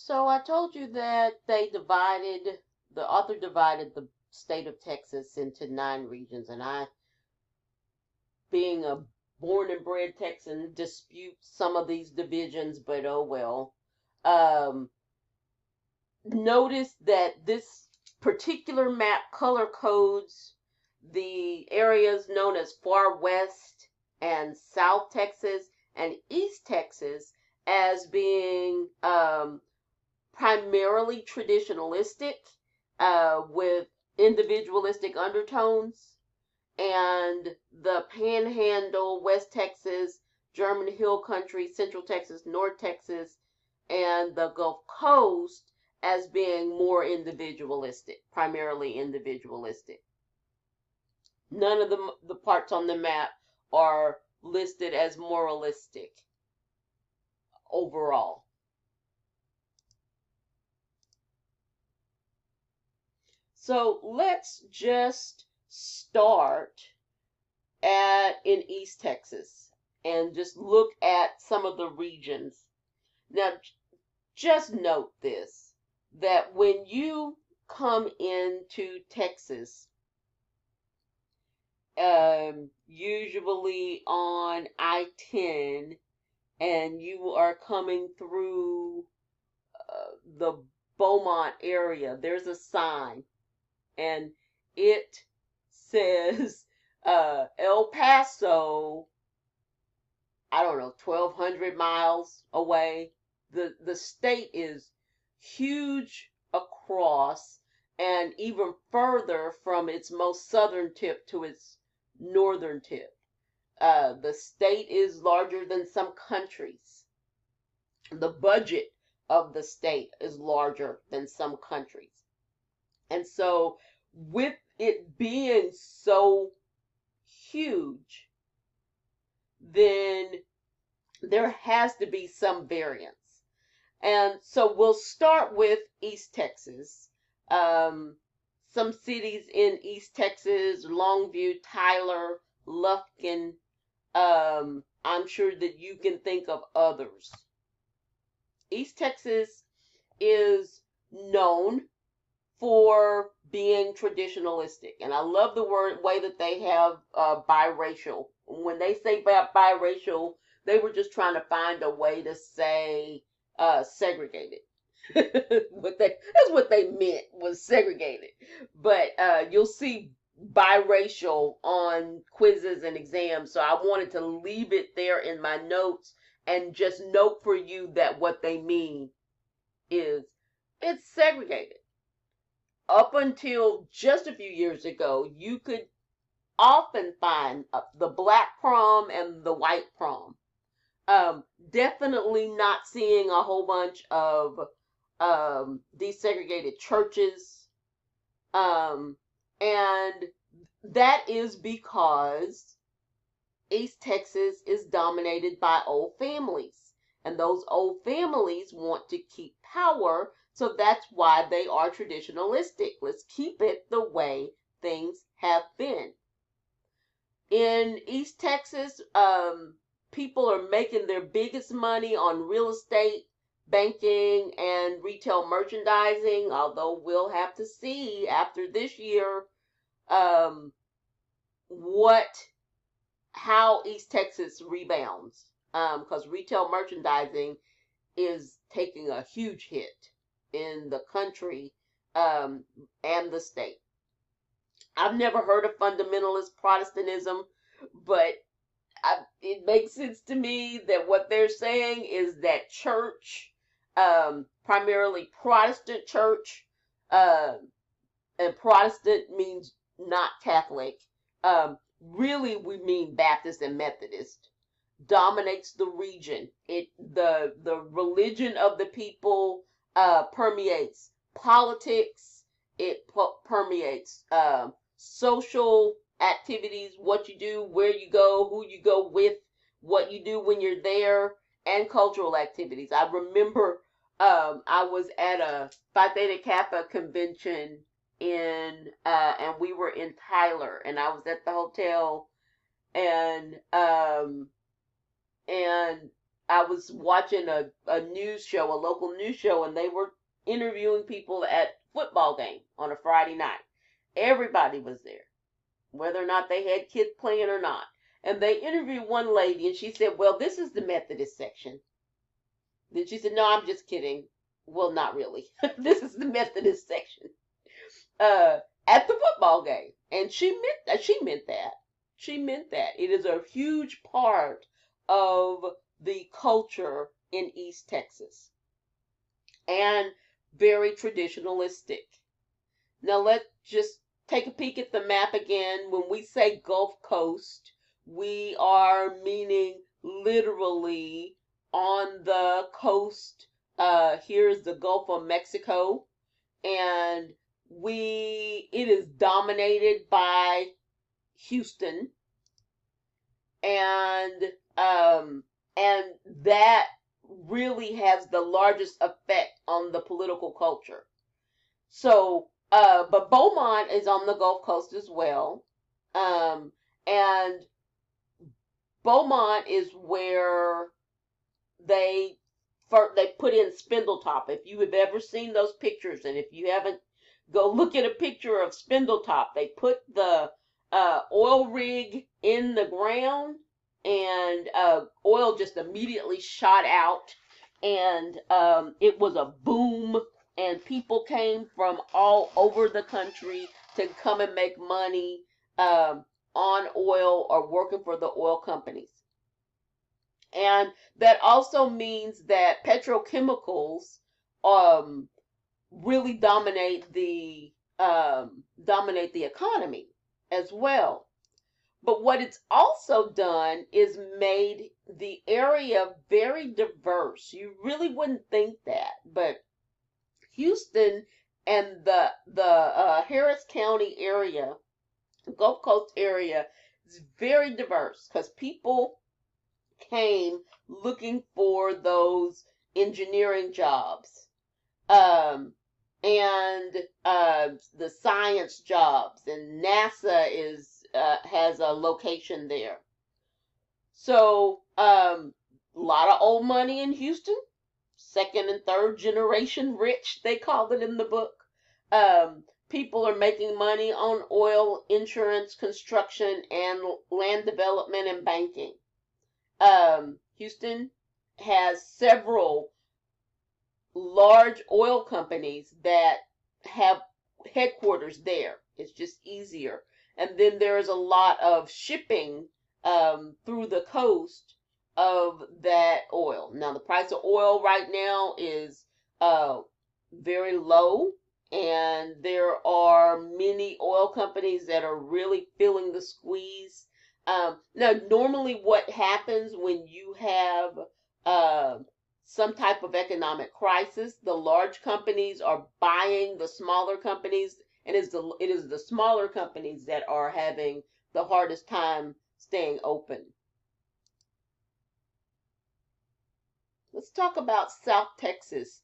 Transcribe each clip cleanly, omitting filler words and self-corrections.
So I told you that the author divided the state of Texas into 9 regions, and I, being a born and bred Texan, dispute some of these divisions, but oh well. Um, Notice that this particular map color codes the areas known as Far West and South Texas and East Texas as being primarily traditionalistic with individualistic undertones, and the Panhandle, West Texas, German Hill Country, Central Texas, North Texas, and the Gulf Coast as being more individualistic, primarily individualistic. None of the parts on the map are listed as moralistic overall. So let's just start in East Texas and just look at some of the regions. Now, just note this, that when you come into Texas, usually on I-10, and you are coming through the Beaumont area, there's a sign, and it says El Paso, I don't know, 1,200 miles away. The state is huge across and even further from its most southern tip to its northern tip. The state is larger than some countries. The budget of the state is larger than some countries. And so, with it being so huge, then there has to be some variance. And so we'll start with East Texas. Some cities in East Texas: Longview, Tyler, Lufkin. I'm sure that you can think of others. East Texas is known for being traditionalistic, and I love the way that they have biracial. When they say biracial, they were just trying to find a way to say segregated. That's what they meant, was segregated. But you'll see biracial on quizzes and exams, so I wanted to leave it there in my notes and just note for you that what they mean is it's segregated. Up until just a few years ago, you could often find the black prom and the white prom. Definitely not seeing a whole bunch of desegregated churches. And that is because East Texas is dominated by old families. And those old families want to keep power, so that's why they are traditionalistic. Let's keep it the way things have been. In East Texas, people are making their biggest money on real estate, banking, and retail merchandising, although we'll have to see after this year um, how East Texas rebounds, because retail merchandising is taking a huge hit in the country and the state. I've never heard of fundamentalist Protestantism, but it makes sense to me that what they're saying is that church, primarily Protestant church, and Protestant means not Catholic, really we mean Baptist and Methodist, dominates the region. The religion of the people permeates politics. It permeates social activities, what you do, where you go, who you go with, what you do when you're there, and cultural activities. I remember I was at a Phi Theta Kappa convention and we were in Tyler, and I was at the hotel, and I was watching a news show, a local news show, and they were interviewing people at football game on a Friday night. Everybody was there, whether or not they had kids playing or not. And they interviewed one lady, and she said, "Well, this is the Methodist section." Then she said, "No, I'm just kidding. Well, not really. This is the Methodist section at the football game." And she meant that. She meant that. It is a huge part of the culture in East Texas and very traditionalistic. Now let's just take a peek at the map again. When we say Gulf Coast, we are meaning literally on the coast. Here's the Gulf of Mexico, and it is dominated by Houston, and that really has the largest effect on the political culture. So, but Beaumont is on the Gulf Coast as well, and Beaumont is where they they put in Spindletop. If you have ever seen those pictures, and if you haven't, go look at a picture of Spindletop. They put the oil rig in the ground, and oil just immediately shot out, and it was a boom, and people came from all over the country to come and make money on oil or working for the oil companies. And that also means that petrochemicals um, really dominate the economy as well. But what it's also done is made the area very diverse. You really wouldn't think that, but Houston and the Harris County area, Gulf Coast area, is very diverse because people came looking for those engineering jobs, and the science jobs, and NASA has a location there. So a lot of old money in Houston, second and third generation rich, they called it in the book. People are making money on oil, insurance, construction, and land development and banking. Houston has several large oil companies that have headquarters there. It's just easier. And then there's a lot of shipping through the coast of that oil. Now, the price of oil right now is very low, and there are many oil companies that are really feeling the squeeze. Now, normally what happens when you have some type of economic crisis, the large companies are buying the smaller companies, and it is the smaller companies that are having the hardest time staying open. Let's talk about South Texas.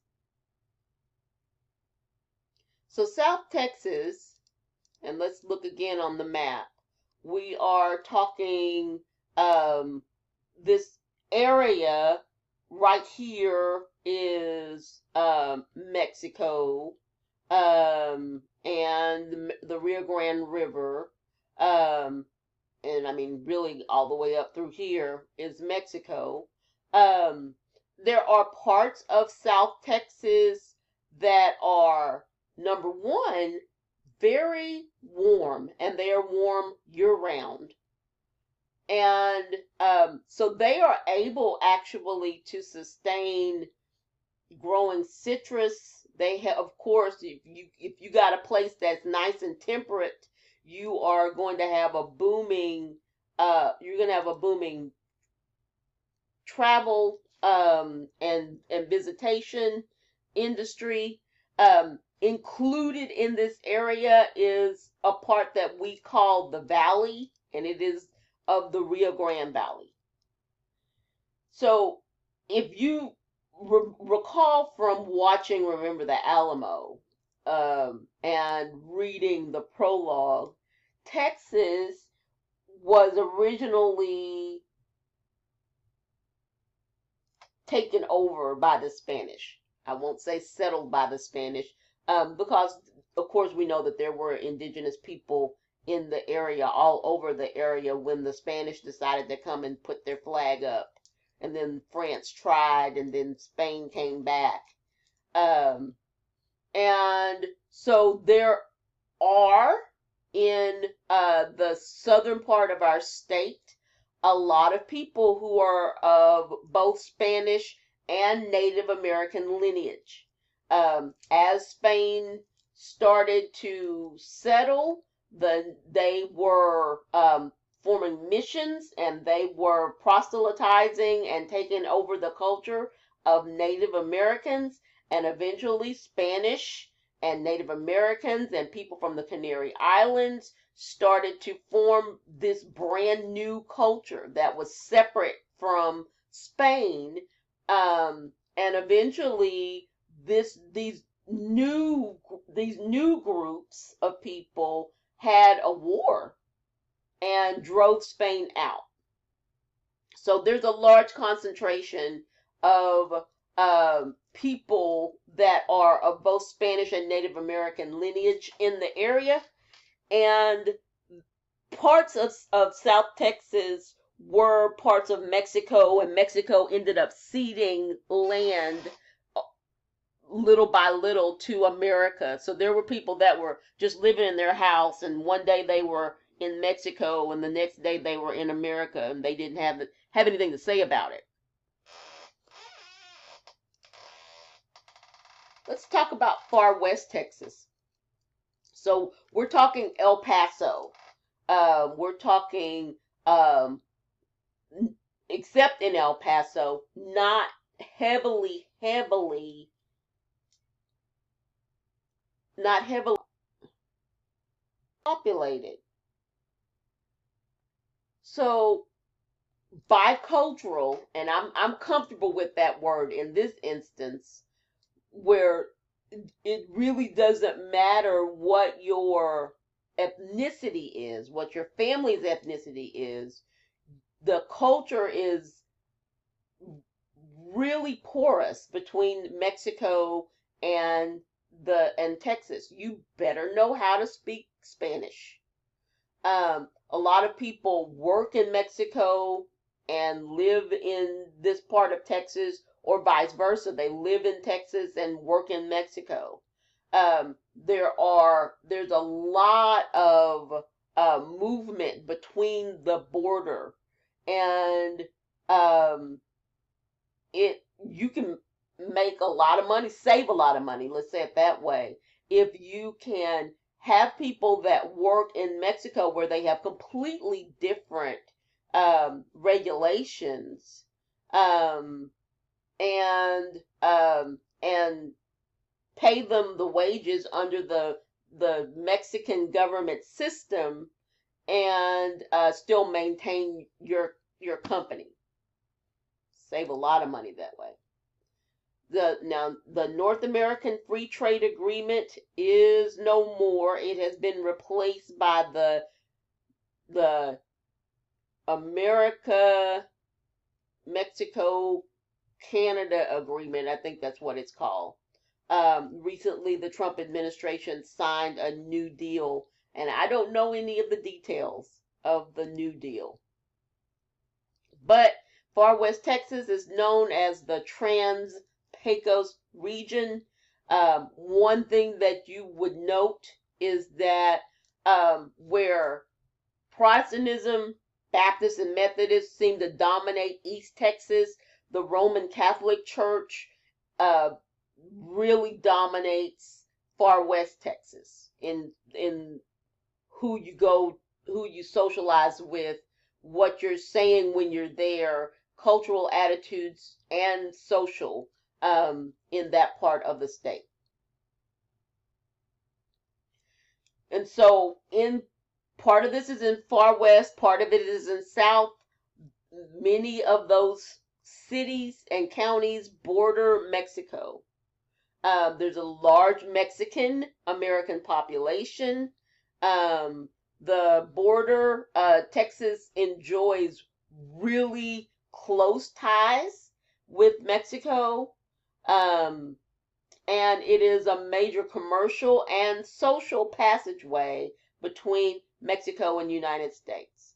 So South Texas, and let's look again on the map. We are talking this area right here is Mexico, and the Rio Grande River, and I mean really all the way up through here is Mexico. There are parts of South Texas that are, number one, very warm, and they are warm year-round. And so they are able actually to sustain growing citrus. They have, of course, if you got a place that's nice and temperate, you are going to have a booming travel and visitation industry. Included in this area is a part that we call the Valley, and it is of the Rio Grande Valley. So if you recall from watching Remember the Alamo and reading the prologue, Texas was originally taken over by the Spanish. I won't say settled by the Spanish, because of course we know that there were indigenous people in the area, all over the area, when the Spanish decided to come and put their flag up. And then France tried, and then Spain came back. Um, and so there are, in the southern part of our state, a lot of people who are of both Spanish and Native American lineage. As Spain started to settle, they were forming missions, and they were proselytizing and taking over the culture of Native Americans, and eventually Spanish and Native Americans and people from the Canary Islands started to form this brand new culture that was separate from Spain. And eventually these new groups of people had a war and drove Spain out. So there's a large concentration of people that are of both Spanish and Native American lineage in the area. And parts of South Texas were parts of Mexico, and Mexico ended up ceding land little by little to America. So there were people that were just living in their house, and one day they were in Mexico, and the next day they were in America, and they didn't have anything to say about it. Let's talk about far west Texas. So we're talking El Paso. We're talking, except in El Paso, not heavily populated. So bicultural, and I'm comfortable with that word in this instance, where it really doesn't matter what your ethnicity is, what your family's ethnicity is. The culture is really porous between Mexico and Texas. You better know how to speak Spanish. A lot of people work in Mexico and live in this part of Texas, or vice versa. They live in Texas and work in Mexico. There's a lot of movement between the border, and you can make a lot of money, save a lot of money, let's say it that way, if you can have people that work in Mexico where they have completely different regulations, and pay them the wages under the Mexican government system, and still maintain your company. Save a lot of money that way. The North American Free Trade Agreement is no more. It has been replaced by the America, Mexico, Canada Agreement. I think that's what it's called. Recently, the Trump administration signed a New Deal, and I don't know any of the details of the New Deal. But Far West Texas is known as the Trans-Pecos region. One thing that you would note is that where Protestantism, Baptists, and Methodists seem to dominate East Texas, the Roman Catholic Church really dominates Far West Texas in who you socialize with, what you're saying when you're there, cultural attitudes, and social in that part of the state. And so part of this is in Far West, part of it is in South. Many of those cities and counties border Mexico. There's a large Mexican American population. The border, Texas enjoys really close ties with Mexico. Um, and it is a major commercial and social passageway between Mexico and the United States.